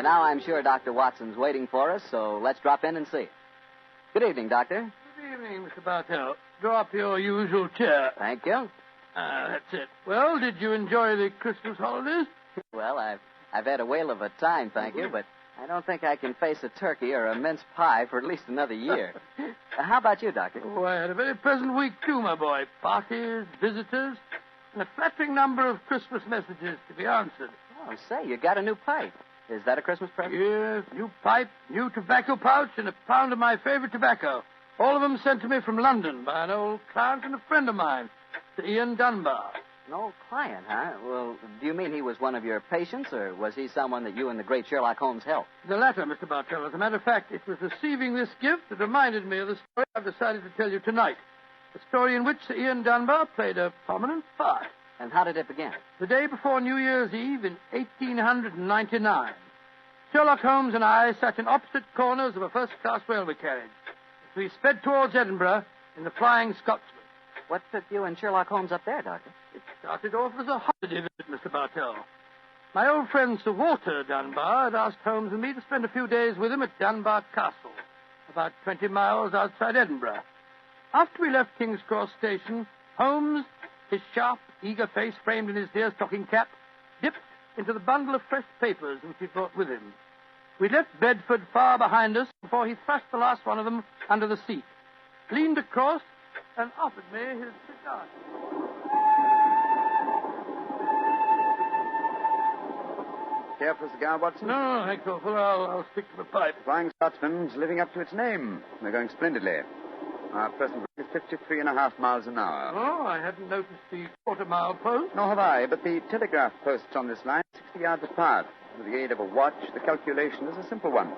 And now I'm sure Dr. Watson's waiting for us, so let's drop in and see. Good evening, Doctor. Good evening, Mr. Bartell. Draw up your usual chair. Thank you. That's it. Well, did you enjoy the Christmas holidays? Well, I've had a whale of a time, thank you, but I don't think I can face a turkey or a mince pie for at least another year. How about you, Doctor? Oh, I had a very pleasant week, too, my boy. Parties, visitors, and a flattering number of Christmas messages to be answered. Oh, say, you got a new pipe. Is that a Christmas present? Yes, new pipe, new tobacco pouch, and a pound of my favorite tobacco. All of them sent to me from London by an old client and a friend of mine, Sir Ian Dunbar. An old client, huh? Well, do you mean he was one of your patients, or was he someone that you and the great Sherlock Holmes helped? The latter, Mr. Bartell. As a matter of fact, it was receiving this gift that reminded me of the story I've decided to tell you tonight. A story in which Sir Ian Dunbar played a prominent part. And how did it begin? The day before New Year's Eve in 1899, Sherlock Holmes and I sat in opposite corners of a first-class railway carriage as we sped towards Edinburgh in the Flying Scotsman. What took you and Sherlock Holmes up there, Doctor? It started off as a holiday visit, Mr. Bartell. My old friend Sir Walter Dunbar had asked Holmes and me to spend a few days with him at Dunbar Castle, about 20 miles outside Edinburgh. After we left King's Cross Station, Holmes, his sharp, eager face framed in his deerstalking cap, dipped into the bundle of fresh papers which he brought with him. We left Bedford far behind us before he thrust the last one of them under the seat, leaned across, and offered me his cigar. Care for a cigar, Watson? No, thanks, awful. I'll stick to the pipe. Flying Scotsman's living up to its name. They're going splendidly. Our present rate is 53.5 miles an hour. Oh, I hadn't noticed the quarter-mile post. Nor have I, but the telegraph posts on this line are 60 yards apart. With the aid of a watch, the calculation is a simple one.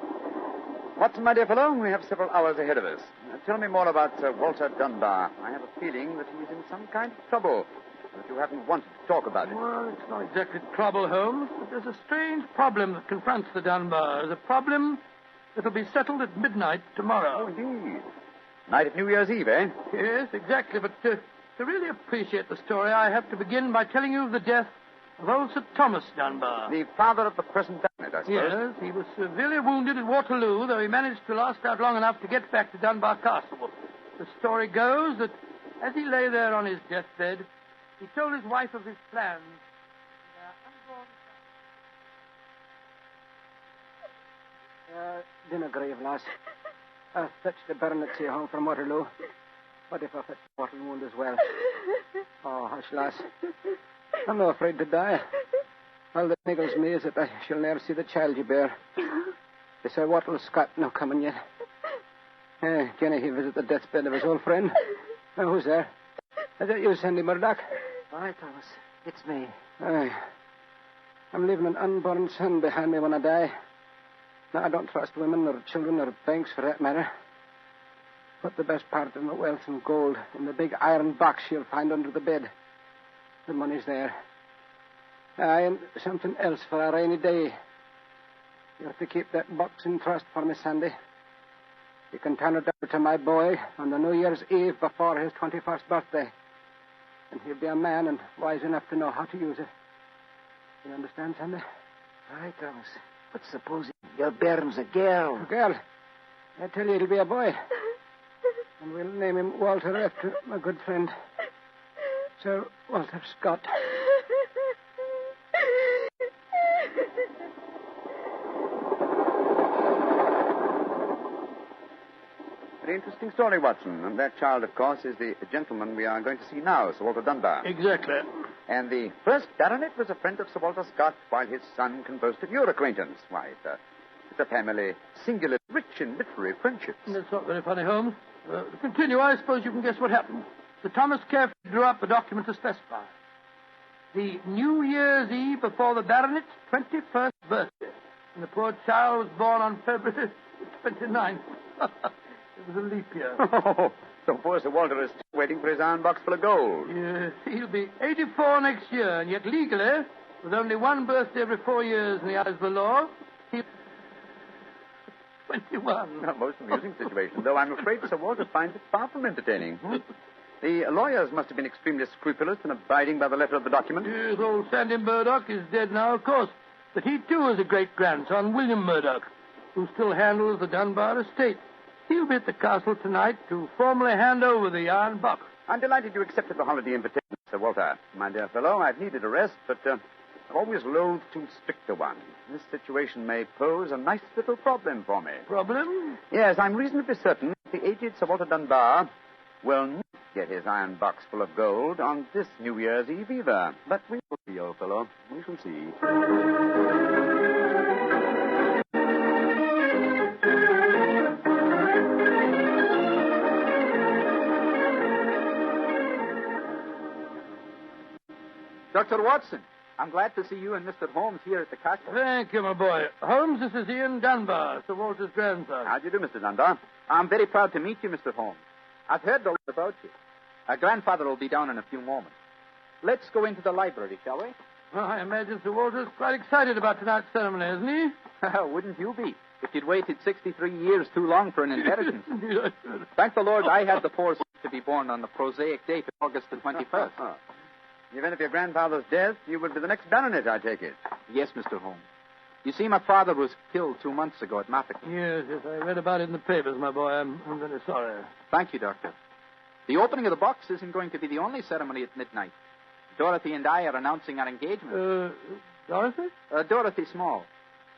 Watson, my dear fellow, we have several hours ahead of us. Tell me more about Walter Dunbar. I have a feeling that he's in some kind of trouble, that you haven't wanted to talk about it. Well, it's not exactly trouble, Holmes, but there's a strange problem that confronts the Dunbars. A problem that'll be settled at midnight tomorrow. Oh, indeed. Night of New Year's Eve, eh? Yes, exactly. But to really appreciate the story, I have to begin by telling you of the death of old Sir Thomas Dunbar. The father of the present baronet, I suppose. Yes, he was severely wounded at Waterloo, though he managed to last out long enough to get back to Dunbar Castle. The story goes that as he lay there on his deathbed, he told his wife of his plans. Dinner grave, lass. I fetched the baronet's here home from Waterloo. What if I fetched the mortal wound as well? Oh, hush, lass. I'm not afraid to die. All that niggles me is that I shall never see the child you bear. The Sir Wattle Scott no coming yet. Jenny, he visit the deathbed of his old friend. Now, who's there? Is that you, Sandy Murdoch? Aye, Thomas. It's me. Aye. I'm leaving an unborn son behind me when I die. Now, I don't trust women or children or banks for that matter. Put the best part of my wealth and gold in the big iron box you'll find under the bed. The money's there. Aye, and something else for a rainy day. You have to keep that box in trust for me, Sandy. You can turn it over to my boy on the New Year's Eve before his 21st birthday. And he'll be a man and wise enough to know how to use it. You understand, Sandy? Aye, Thomas. But supposing your bairn's a girl. A girl? I tell you, it'll be a boy. And we'll name him Walter after my good friend, Sir Walter Scott. Very interesting story, Watson. And that child, of course, is the gentleman we are going to see now, Sir Walter Dunbar. Exactly. And the first baronet was a friend of Sir Walter Scott, while his son can boast of your acquaintance. Why, it's a family singularly rich in literary friendships. That's not very funny, Holmes. To continue, I suppose you can guess what happened. Sir Thomas carefully drew up a document to specify the New Year's Eve before the baronet's 21st birthday. And the poor child was born on February 29th. It was a leap year. Oh, so poor Sir Walter is still waiting for his iron box full of gold. Yes, he'll be 84 next year, and yet legally, with only one birthday every 4 years in the eyes of the law, he'll 21. A most amusing situation, though I'm afraid Sir Walter finds it far from entertaining. The lawyers must have been extremely scrupulous in abiding by the letter of the document. Yes, old Sandy Murdoch is dead now, of course. that he, too, is a great-grandson, William Murdoch, who still handles the Dunbar estate. He'll be at the castle tonight to formally hand over the iron box. I'm delighted you accepted the holiday invitation, Sir Walter. My dear fellow, I've needed a rest, but I've always loathed too strict a one. This situation may pose a nice little problem for me. Problem? Yes, I'm reasonably certain that the aged Sir Walter Dunbar will not get his iron box full of gold on this New Year's Eve either. But we will see, old fellow. We shall see. Dr. Watson, I'm glad to see you and Mr. Holmes here at the castle. Thank you, my boy. Holmes, this is Ian Dunbar, Sir Walter's grandson. How do you do, Mr. Dunbar? I'm very proud to meet you, Mr. Holmes. I've heard a lot about you. Our grandfather will be down in a few moments. Let's go into the library, shall we? Well, I imagine Sir Walter's quite excited about tonight's ceremony, isn't he? Wouldn't you be, if you'd waited 63 years too long for an inheritance? Thank the Lord I had the foresight to be born on the prosaic date of August the 21st. In the event of your grandfather's death, you will be the next baronet, I take it. Yes, Mr. Holmes. You see, my father was killed 2 months ago at Mafeking. Yes, I read about it in the papers, my boy. I'm very sorry. Thank you, Doctor. The opening of the box isn't going to be the only ceremony at midnight. Dorothy and I are announcing our engagement. Dorothy? Dorothy Small.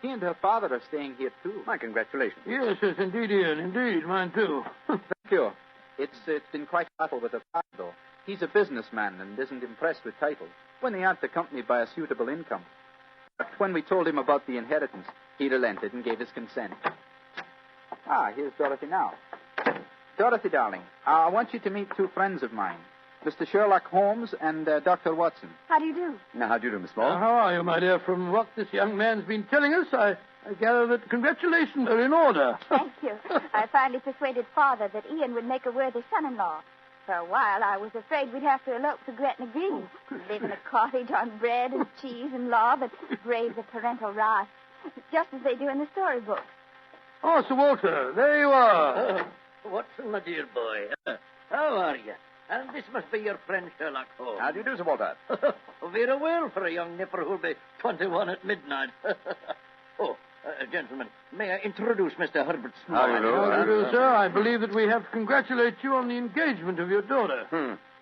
She and her father are staying here, too. My congratulations. Yes, indeed, Ian. Indeed, mine, too. Thank you. It's been quite a battle with her father, though. He's a businessman and isn't impressed with titles when they aren't accompanied by a suitable income. But when we told him about the inheritance, he relented and gave his consent. Here's Dorothy now. Dorothy, darling, I want you to meet 2 friends of mine, Mr. Sherlock Holmes and Dr. Watson. How do you do? Now, how do you do, Miss Small? How are you, my dear? From what this young man's been telling us, I gather that congratulations are in order. Thank you. I finally persuaded Father that Ian would make a worthy son-in-law. For a while, I was afraid we'd have to elope to Gretna Green, live in a cottage on bread and cheese and law, but brave the parental wrath, just as they do in the storybooks. Oh, Sir Walter, there you are. Watson, my dear boy. How are you? And this must be your friend Sherlock Holmes. How do you do, Sir Walter? Very well for a young nipper who'll be 21 at midnight. Gentlemen, may I introduce Mr. Herbert Small? How do you do, How do you do, sir? I believe that we have to congratulate you on the engagement of your daughter.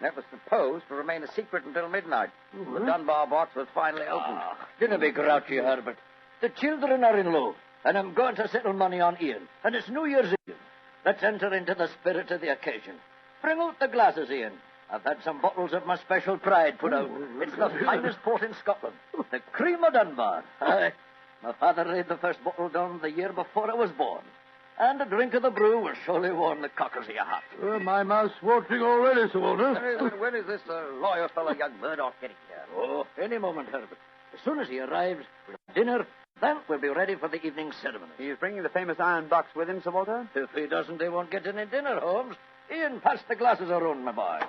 That was supposed to remain a secret until midnight. The Dunbar box was finally opened. Didn't be grouchy, Herbert. The children are in love, and I'm going to settle money on Ian. And it's New Year's Eve. Let's enter into the spirit of the occasion. Bring out the glasses, Ian. I've had some bottles of my special pride put out. It's the finest port in Scotland. The cream of Dunbar. Aye. My father laid the first bottle down the year before I was born. And a drink of the brew will surely warm the cockles of your heart. My mouth's watering already, Sir Walter. When is this lawyer fellow, young Murdoch, getting here? Oh, any moment, Herbert. As soon as he arrives, we'll have dinner. Then we'll be ready for the evening ceremony. He's bringing the famous iron box with him, Sir Walter? If he doesn't, they won't get any dinner, Holmes. Ian, pass the glasses around, my boy.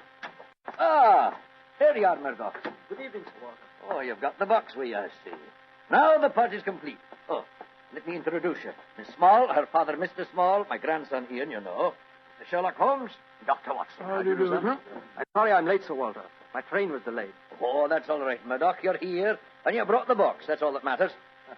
Here you are, Murdoch. Good evening, Sir Walter. Oh, you've got the box with you, I see. Now the party's complete. Oh, let me introduce you. Miss Small, her father, Mr. Small, my grandson, Ian, you know. Mr. Sherlock Holmes, Dr. Watson. How do you do, sir? I'm sorry I'm late, Sir Walter. My train was delayed. Oh, that's all right, Murdoch. You're here, and you brought the box. That's all that matters.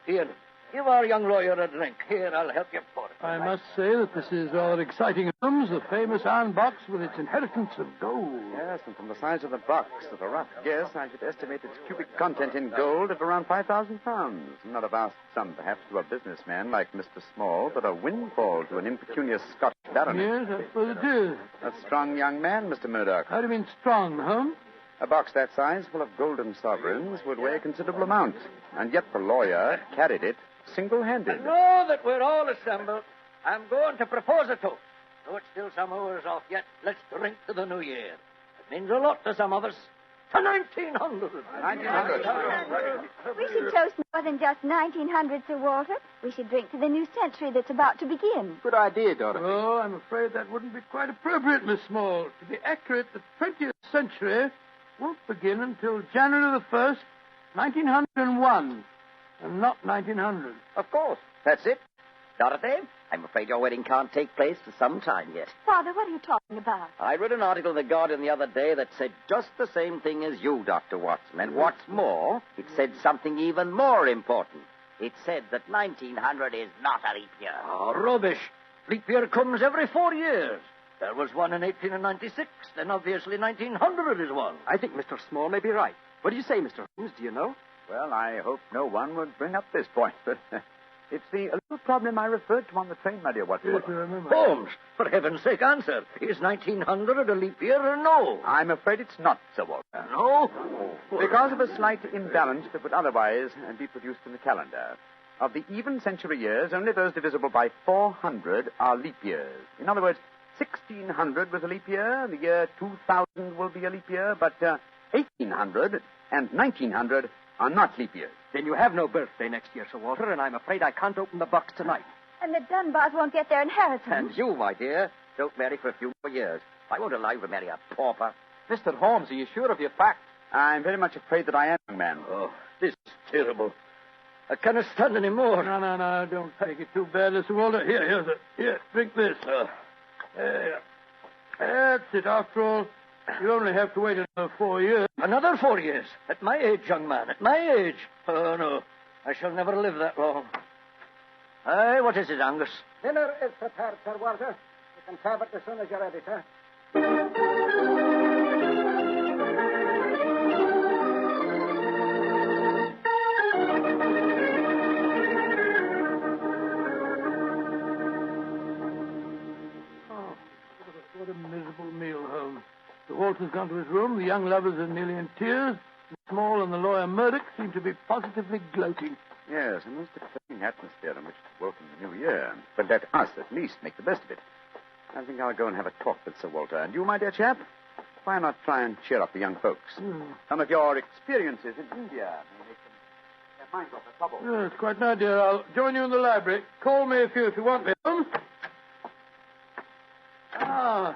Ian, give our young lawyer a drink. Here, I'll help you pour it. I must say that this is rather exciting. Holmes, the famous iron box with its inheritance of gold. Yes, and from the size of the box, at a rough guess, I should estimate its cubic content in gold at around 5,000 pounds. Not a vast sum, perhaps, to a businessman like Mr. Small, but a windfall to an impecunious Scotch baronet. Yes, I suppose it is. A strong young man, Mr. Murdoch. How do you mean strong, Holmes? A box that size, full of golden sovereigns, would weigh a considerable amount. And yet the lawyer carried it single-handed. Now that we're all assembled, I'm going to propose a toast. Though it's still some hours off yet, let's drink to the new year. It means a lot to some of us. To 1900. 1900. We should toast more than just 1900, Sir Walter. We should drink to the new century that's about to begin. Good idea, Dorothy. Oh, I'm afraid that wouldn't be quite appropriate, Miss Small. To be accurate, the 20th century won't begin until January the 1st, 1901, and not 1900. Of course. That's it. Dorothy, I'm afraid your wedding can't take place for some time yet. Father, what are you talking about? I read an article in The Guardian the other day that said just the same thing as you, Dr. Watson. And what's more, it said something even more important. It said that 1900 is not a leap year. Oh, rubbish. Leap year comes every 4 years. There was one in 1896, then obviously 1900 is one. I think Mr. Small may be right. What do you say, Mr. Holmes? Do you know? Well, I hope no one would bring up this point, but it's the little problem I referred to on the train, my dear Watson. Yes, I remember. Holmes, for heaven's sake, answer. Is 1900 a leap year or no? I'm afraid it's not, Sir Walter. No? Because of a slight imbalance that would otherwise be produced in the calendar. Of the even century years, only those divisible by 400 are leap years. In other words, 1600 was a leap year, the year 2000 will be a leap year, but 1800 and 1900 are not leap years. Then you have no birthday next year, Sir Walter, and I'm afraid I can't open the box tonight. And the Dunbars won't get their inheritance. And you, my dear, don't marry for a few more years. I won't allow you to marry a pauper. Mr. Holmes, are you sure of your facts? I'm very much afraid that I am, young man. Oh, this is terrible. I cannot stand any more. No, don't take it too bad, Mr. Walter. Here, drink this. That's it. After all, you only have to wait another 4 years. Another 4 years? At my age, young man, at my age. Oh, no. I shall never live that long. Hey, what is it, Angus? Dinner is prepared, Sir Walter. You can serve it as soon as you're ready, sir. What a miserable meal, Holmes. Sir Walter's gone to his room. The young lovers are nearly in tears. Small and the lawyer Murdoch seem to be positively gloating. Yes, a most exciting atmosphere in which to welcome the new year. But let us, at least, make the best of it. I think I'll go and have a talk with Sir Walter. And you, my dear chap, why not try and cheer up the young folks? Some of your experiences in India may make them their minds off the trouble. Yes, quite an idea. I'll join you in the library. Call me if you want me, Holmes. Ah,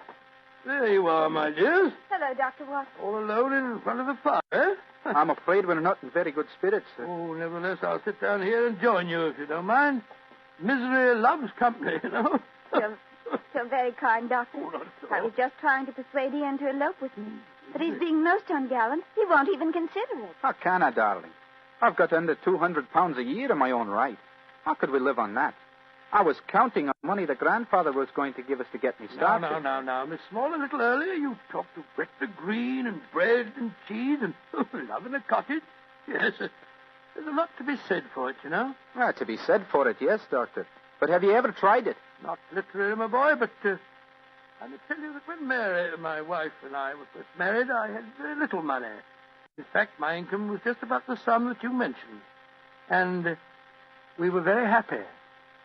there you are, my dears. Hello, Dr. Watson. All alone in front of the fire, eh? I'm afraid we're not in very good spirits, sir. Oh, nevertheless, I'll sit down here and join you, if you don't mind. Misery loves company, you know. So very kind, Doctor. I was just trying to persuade Ian to elope with me. But he's being most ungallant. He won't even consider it. How can I, darling? I've got under 200 pounds a year in my own right. How could we live on that? I was counting on money the grandfather was going to give us to get me started. Now, Miss Small, a little earlier you talked of Gretna Green and bread and cheese and love in a cottage. Yes, there's a lot to be said for it, you know. Well, to be said for it, yes, Doctor. But have you ever tried it? Not literally, my boy, but I may tell you that when Mary, my wife, and I were first married, I had very little money. In fact, my income was just about the sum that you mentioned. And we were very happy.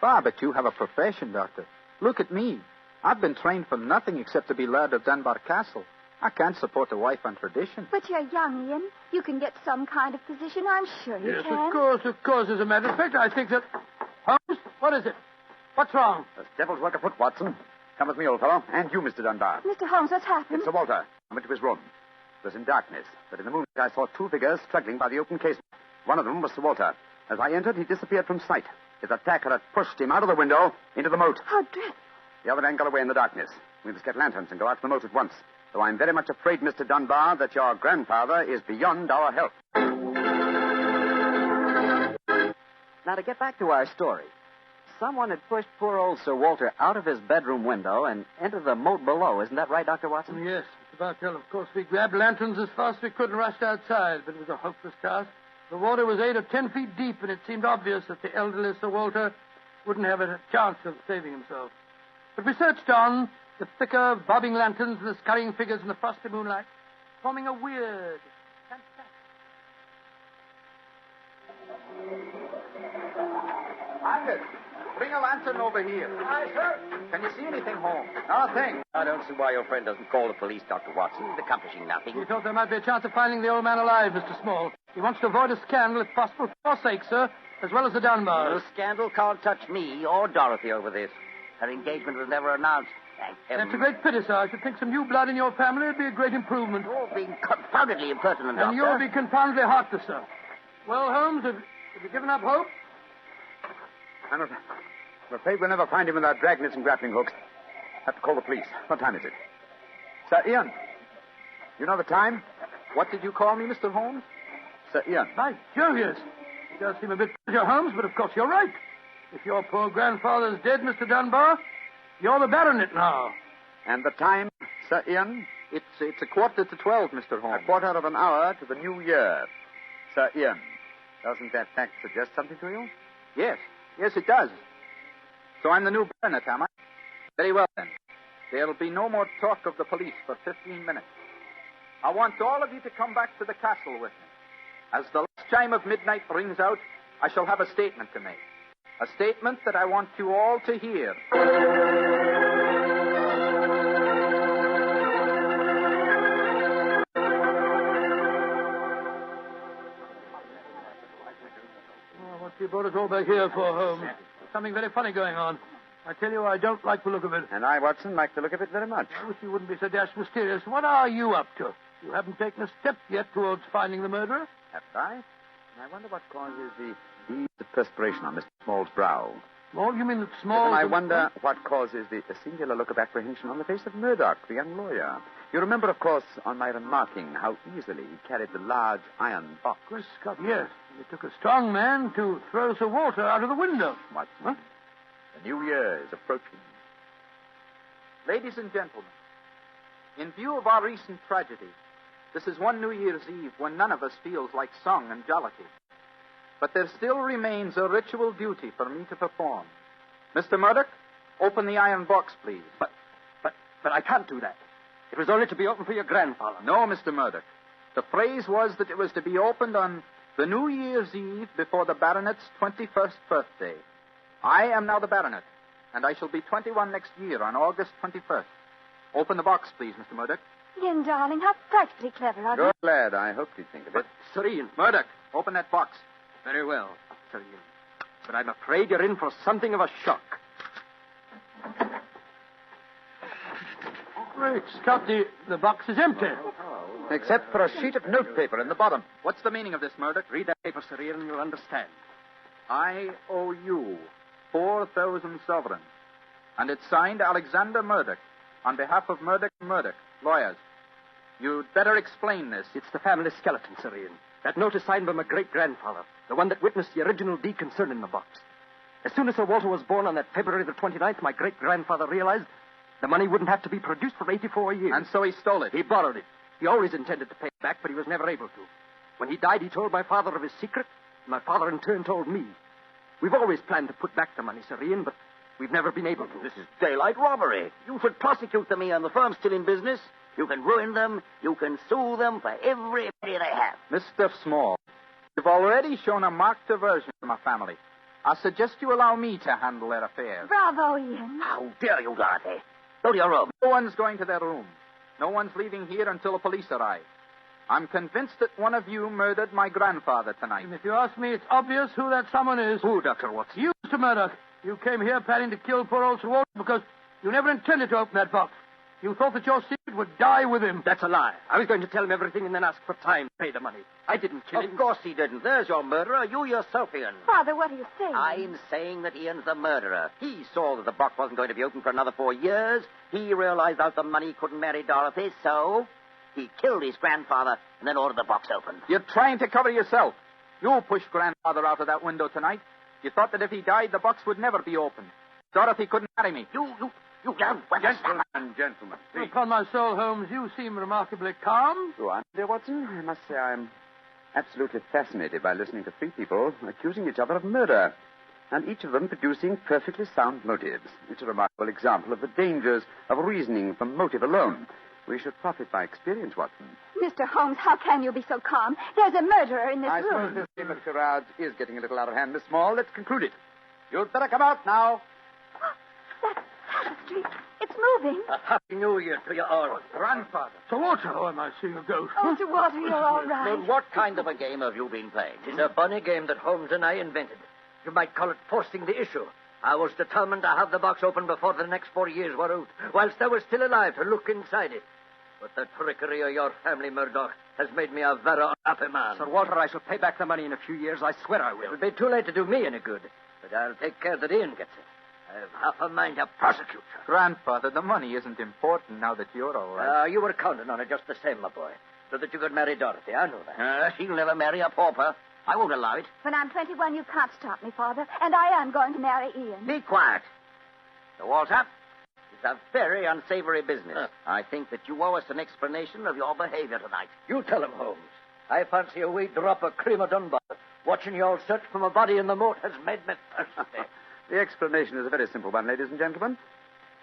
Ah, but you have a profession, Doctor. Look at me. I've been trained for nothing except to be Laird of Dunbar Castle. I can't support a wife on tradition. But you're young, Ian. You can get some kind of position, I'm sure you yes, can. Of course. As a matter of fact, I think that... Holmes, what is it? What's wrong? There's devil's work afoot, Watson. Come with me, old fellow. And you, Mr. Dunbar. Mr. Holmes, what's happened? It's Sir Walter. I went to his room. It was in darkness, but in the moonlight I saw two figures struggling by the open casement. One of them was Sir Walter. As I entered, he disappeared from sight. His attacker had pushed him out of the window into the moat. How dreadful. The other man got away in the darkness. We must get lanterns and go out to the moat at once. Though I'm very much afraid, Mr. Dunbar, that your grandfather is beyond our help. Now, to get back to our story. Someone had pushed poor old Sir Walter out of his bedroom window and into the moat below. Isn't that right, Dr. Watson? Yes, Mr. Bartell. Of course, we grabbed lanterns as fast as we could and rushed outside, but it was a hopeless task. The water was 8 or 10 feet deep, and it seemed obvious that the elderly Sir Walter wouldn't have a chance of saving himself. But we searched on, the thicker, bobbing lanterns and the scurrying figures in the frosty moonlight, forming a weird, Angus, bring a lantern over here. Aye, sir. Can you see anything, Holmes? Nothing. I don't see why your friend doesn't call the police, Dr. Watson. He's accomplishing nothing. We thought there might be a chance of finding the old man alive, Mr. Small. He wants to avoid a scandal, if possible, for your sake, sir, as well as the Dunbars. No scandal can't touch me or Dorothy over this. Her engagement was never announced. Thank heaven. That's a great pity, sir. I should think some new blood in your family would be a great improvement. You're being confoundedly impertinent, Doctor. And you'll be confoundedly heartless, sir. Well, Holmes, have you given up hope? I'm afraid we'll never find him without dragnets and grappling hooks. Have to call the police. What time is it? Sir Ian. You know the time? What did you call me, Mr. Holmes? Sir Ian. By Jove, yes. He does seem a bit Mr. Holmes, but of course you're right. If your poor grandfather's dead, Mr. Dunbar, you're the baronet now. And the time, Sir Ian? It's a quarter to 12, Mr. Holmes. A quarter of an hour to the new year. Sir Ian, doesn't that fact suggest something to you? Yes, it does. So I'm the new baronet, am I? Very well, then. There'll be no more talk of the police for 15 minutes. I want all of you to come back to the castle with me. As the last chime of midnight rings out, I shall have a statement to make. A statement that I want you all to hear. What you brought us all back here for, Holmes? Something very funny going on. I tell you, I don't like the look of it. And I, Watson, like the look of it very much. I wish you wouldn't be so dashed mysterious. What are you up to? You haven't taken a step yet towards finding the murderer. Haven't I? And I wonder what causes the beads of perspiration on Mr. Small's brow. Small? You mean that Small... And I wonder what causes the singular look of apprehension on the face of Murdoch, the young lawyer. You remember, of course, on my remarking how easily he carried the large iron box. Chris Scott, yes. It took a strong man to throw Sir Walter out of the window. Watson, Huh? the new year is approaching. Ladies and gentlemen, in view of our recent tragedy, this is one New Year's Eve when none of us feels like song and jollity. But there still remains a ritual duty for me to perform. Mr. Murdoch, open the iron box, please. But I can't do that. It was only to be opened for your grandfather. No, Mr. Murdoch. The phrase was that it was to be opened on the New Year's Eve before the baronet's 21st birthday. I am now the baronet, and I shall be 21 next year on August 21st. Open the box, please, Mr. Murdoch. Ian, darling, how frightfully clever of you. Good lad, I hoped you'd think of it. Sir Ian. Murdoch, open that box. Very well, Sir Ian. But I'm afraid you're in for something of a shock. Great Scott, the box is empty. Except for a sheet of notepaper in the bottom. What's the meaning of this, Murdoch? Read that paper, Sir Ian, and you'll understand. I owe you 4,000 sovereigns. And it's signed Alexander Murdoch, on behalf of Murdoch & Murdoch, lawyers. You'd better explain this. It's the family skeleton, Sir Ian. That note is signed by my great-grandfather, the one that witnessed the original deed concerning the box. As soon as Sir Walter was born on that February the 29th, my great-grandfather realized the money wouldn't have to be produced for 84 years. And so he stole it. He borrowed it. He always intended to pay it back, but he was never able to. When he died, he told my father of his secret, and my father in turn told me. We've always planned to put back the money, Sir Ian, but we've never been able to. This is daylight robbery. You should prosecute them, Ian. The firm's still in business. You can ruin them. You can sue them for every penny they have. Mr. Small, you've already shown a marked aversion to my family. I suggest you allow me to handle their affairs. Bravo, Ian. How dare you, Dorothy? Go to your room. No one's going to their room. No one's leaving here until the police arrive. I'm convinced that one of you murdered my grandfather tonight. And if you ask me, it's obvious who that someone is. Who, Dr. Watson? You, Mr. Murdoch. You came here planning to kill poor old Sir Walter because you never intended to open that box. You thought that your secret would die with him. That's a lie. I was going to tell him everything and then ask for time to pay the money. I didn't kill him. Of course he didn't. There's your murderer. You yourself, Ian. Father, what are you saying? I'm saying that Ian's the murderer. He saw that the box wasn't going to be open for another 4 years. He realized out the money couldn't marry Dorothy, so he killed his grandfather and then ordered the box opened. You're trying to cover yourself. You pushed grandfather out of that window tonight. You thought that if he died, the box would never be opened. Dorothy couldn't marry me. You don't Gentlemen, please. Upon my soul, Holmes, you seem remarkably calm. Go on, dear Watson. I must say I'm absolutely fascinated by listening to three people accusing each other of murder, and each of them producing perfectly sound motives. It's a remarkable example of the dangers of reasoning from motive alone. We should profit by experience, Watson. Mr. Holmes, how can you be so calm? There's a murderer in this I room. suppose this game of charades is getting a little out of hand, Miss Small. Let's conclude it. You'd better come out now. That tapestry, it's moving. A happy new year to you all. Grandfather. Sir Walter, oh, am I seeing a ghost? Oh, Sir Walter, you're all right. Well, what kind of a game have you been playing? It's a funny game that Holmes and I invented. You might call it forcing the issue. I was determined to have the box open before the next 4 years were out, whilst I was still alive to look inside it. But the trickery of your family, Murdoch, has made me a very unhappy man. Sir Walter, I shall pay back the money in a few years. I swear I will. It'll be too late to do me any good, but I'll take care that Ian gets it. I've half a mind to prosecute you. Grandfather, the money isn't important now that you're all right. You were counting on it just the same, my boy, so that you could marry Dorothy. I know that. She'll never marry a pauper. I won't allow it. When I'm 21, you can't stop me, Father. And I am going to marry Ian. Be quiet. Sir Walter, it's a very unsavory business. I think that you owe us an explanation of your behavior tonight. You tell him, Holmes. I fancy a wee drop of cream of Dunbar. Watching you all search for my body in the moat has made me thirsty. The explanation is a very simple one, ladies and gentlemen.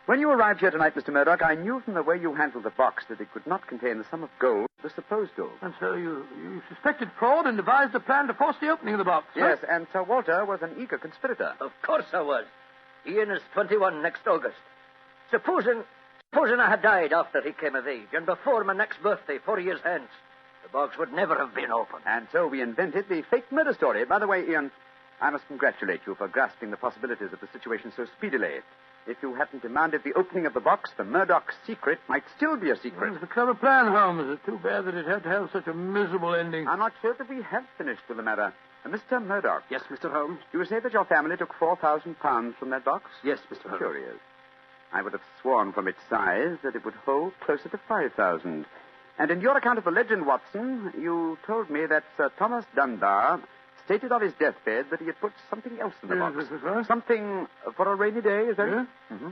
When you arrived here tonight, Mr. Murdoch, I knew from the way you handled the box that it could not contain the sum of gold, the supposed gold. And so you suspected fraud and devised a plan to force the opening of the box. Yes, and Sir Walter was an eager conspirator. Of course I was. Ian is 21 next August. Supposing I had died after he came of age and before my next birthday, 4 years hence, the box would never have been opened. And so we invented the fake murder story. By the way, Ian, I must congratulate you for grasping the possibilities of the situation so speedily. If you hadn't demanded the opening of the box, the Murdoch secret might still be a secret. Well, it's a clever plan, Holmes. It's too bad that it had to have such a miserable ending. I'm not sure that we have finished with the matter. Mr. Murdoch. Yes, Mr. Holmes? You say that your family took £4,000 from that box? Yes, Mr. Holmes. Curious. I would have sworn from its size that it would hold closer to 5,000. And in your account of the legend, Watson, you told me that Sir Thomas Dunbar stated on his deathbed that he had put something else in the box. Yes, that's right. Something for a rainy day, is that it? Mm-hmm.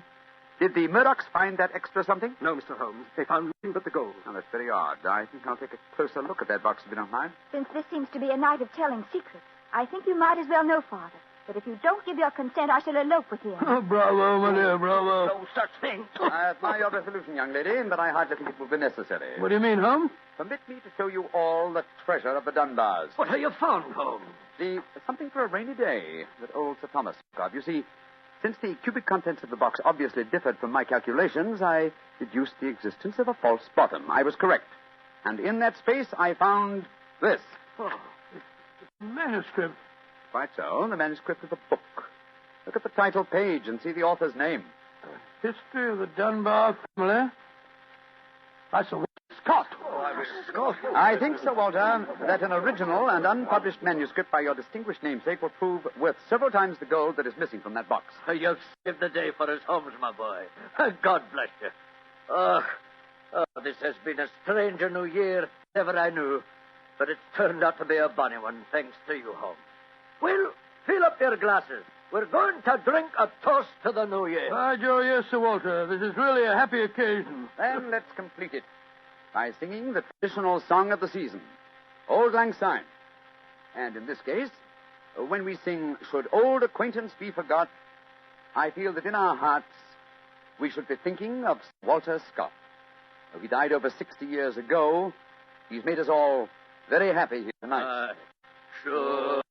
Did the Murdochs find that extra something? No, Mr. Holmes. They found nothing but the gold. Oh, that's very odd. I think I'll take a closer look at that box if you don't mind. Since this seems to be a night of telling secrets, I think you might as well know, Father, that if you don't give your consent, I shall elope with him. Oh, bravo, my dear, bravo. No such thing. I admire your resolution, young lady, but I hardly think it will be necessary. What do you mean, Holmes? Permit me to show you all the treasure of the Dunbars. What have you found, Holmes? Something for a rainy day that old Sir Thomas spoke of. You see, since the cubic contents of the box obviously differed from my calculations, I deduced the existence of a false bottom. I was correct. And in that space, I found this. Oh, it's a manuscript. Quite so, the manuscript of a book. Look at the title page and see the author's name. History of the Dunbar family. By Sir Walter Scott. I think, Sir Walter, that an original and unpublished manuscript by your distinguished namesake will prove worth several times the gold that is missing from that box. You've saved the day for us, Holmes, my boy. God bless you. Oh, this has been a stranger new year than ever I knew. But it's turned out to be a bonny one, thanks to you, Holmes. Well, fill up your glasses. We're going to drink a toast to the new year. By Joe, yes, Sir Walter. This is really a happy occasion. Then let's complete it by singing the traditional song of the season, Auld Lang Syne. And in this case, when we sing, Should Old Acquaintance Be Forgot, I feel that in our hearts we should be thinking of Walter Scott. Though he died over 60 years ago, he's made us all very happy here tonight. Sure.